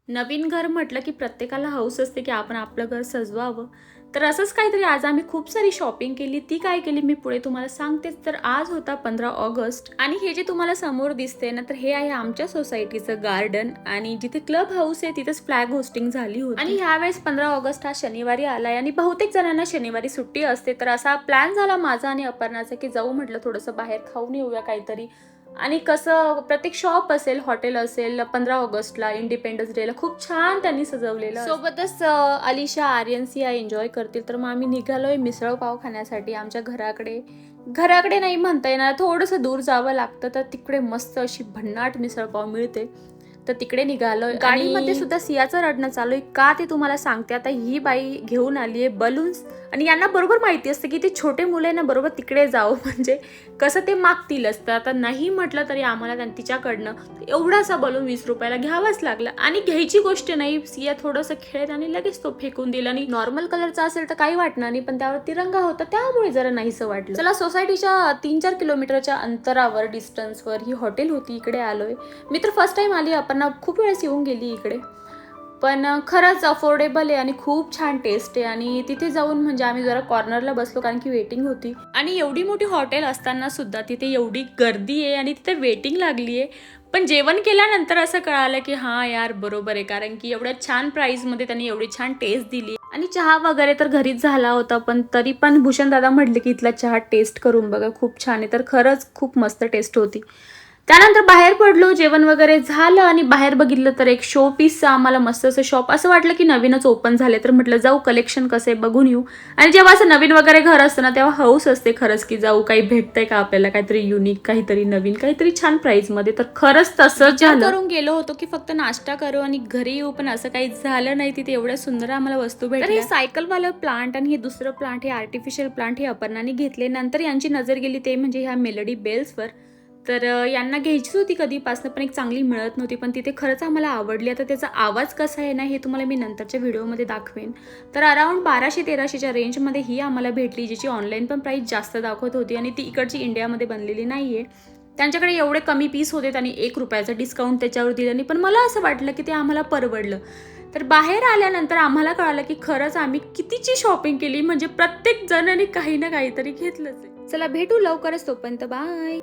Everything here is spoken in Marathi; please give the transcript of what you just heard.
नवीन घर म्हटलं की प्रत्येकाला हौस असते की आपण आपलं घर सजवावं. तर असंच काहीतरी आज आम्ही खूप सारी शॉपिंग केली. ती काय केली मी पुढे तुम्हाला सांगतेच. तर आज होता 15 ऑगस्ट आणि हे जे तुम्हाला समोर दिसते ना, तर हे आहे आमच्या सोसायटीचं गार्डन आणि जिथे क्लब हाऊस आहे तिथेच फ्लॅग होस्टिंग झाली होती. आणि ह्यावेळेस 15 ऑगस्ट हा शनिवारी आलाय आणि बहुतेक जणांना शनिवारी सुट्टी असते. तर असा प्लॅन झाला माझा आणि अपर्णाचा की जाऊ म्हटलं थोडंसं बाहेर खाऊन येऊया काहीतरी. आणि कसं प्रत्येक शॉप असेल, हॉटेल असेल, 15 ऑगस्टला इंडिपेंडन्स डेला खूप छान त्यांनी सजवलेलं. सोबतच अलिशा आर्यन सिया एन्जॉय करतील. तर मग आम्ही निघालोय मिसळ पाव खाण्यासाठी आमच्या घराकडे नाही म्हणता येणार, थोडंसं दूर जावं लागतं. तर तिकडे मस्त अशी भन्नाट मिसळ पाव मिळते. तर तिकडे निघालोय. गाडीमध्ये सुद्धा सियाचं रडणं चालू आहे. का ते तुम्हाला सांगते. आता ही बाई घेऊन आली आहे बलून्स आणि यांना बरोबर माहिती असतं की ते छोटे मुलं ना बरोबर तिकडे जावं, म्हणजे कसं ते मागतीलच. तर आता नाही म्हटलं तरी आम्हाला तिच्याकडनं एवढासा बलून 20 रुपयाला घ्यावाच लागला. आणि घ्यायची गोष्ट नाही, सिया थोडंसं खेळत आणि लगेच तो फेकून दिला. आणि नॉर्मल कलरचा असेल तर काही वाटणार नाही, पण त्यावर तिरंगा होता त्यामुळे जरा नाहीसं वाटलं. चला, सोसायटीच्या 3-4 किलोमीटरच्या अंतरावर डिस्टन्सवर ही हॉटेल होती. इकडे आलोय मी. तर फर्स्ट टाइम आली. आपण खूप वेळेस येऊन गेली इकडे, पण खरंच अफोर्डेबल आहे आणि खूप छान टेस्ट आहे. आणि तिथे जाऊन म्हणजे आम्ही जरा कॉर्नरला बसलो कारण की वेटिंग होती. आणि एवढी मोठी हॉटेल असताना सुद्धा तिथे एवढी गर्दी आहे आणि तिथे वेटिंग लागली आहे. पण जेवण केल्यानंतर असं कळालं की हां यार बरोबर आहे, कारण की एवढ्या छान प्राईसमध्ये त्यांनी एवढी छान टेस्ट दिली. आणि चहा वगैरे तर घरीच झाला होता, पण तरी पण भूषण दादा म्हटले की इथला चहा टेस्ट करून बघा, खूप छान आहे. तर खरंच खूप मस्त टेस्ट होती. त्यानंतर बाहेर पडलो, जेवण वगैरे झालं आणि बाहेर बघितलं तर एक शो पीसचं आम्हाला मस्त असं शॉप असं वाटलं की नवीनच ओपन झाले. तर म्हटलं जाऊ कलेक्शन कसं आहे बघून येऊ. आणि जेव्हा असं नवीन वगैरे घर असतं ना तेव्हा हौस असते खरंच की जाऊ, काही भेटतंय का आपल्याला, काहीतरी युनिक, काहीतरी नवीन, काहीतरी छान प्राईसमध्ये. तर खरंच तसंच झालं. करून गेलो होतो की फक्त नाश्ता करू आणि घरी येऊ, पण असं काही झालं नाही. तिथे एवढ्या सुंदर आम्हाला वस्तू भेटल्या. तर हे सायकलवालं प्लांट आणि हे दुसरं प्लांट, हे आर्टिफिशियल प्लांट, हे अपर्णाने घेतले. नंतर यांची नजर गेली ते म्हणजे ह्या मेलडी बेल्सवर. तर यांना घ्यायचीच होती कधीपासून, पण एक चांगली मिळत नव्हती, पण तिथे खरंच आम्हाला आवडली. आता त्याचा आवाज कसा आहे ना हे तुम्हाला मी नंतरच्या व्हिडिओमध्ये दाखवेन. तर अराउंड 1200-1300च्या रेंजमध्ये ही आम्हाला भेटली, जिची ऑनलाईन पण प्राईस जास्त दाखवत होती आणि ती इकडची इंडियामध्ये बनलेली नाही आहे. त्यांच्याकडे एवढे कमी पीस होते, त्यांनी 1 रुपयाचा डिस्काउंट त्याच्यावर दिलं नाही, पण मला असं वाटलं की ते आम्हाला परवडलं. तर बाहेर आल्यानंतर आम्हाला कळालं की खरंच आम्ही कितीची शॉपिंग केली, म्हणजे प्रत्येक जणांनी काही ना काहीतरी घेतलंच आहे. चला भेटू लवकरच, तोपर्यंत बाय.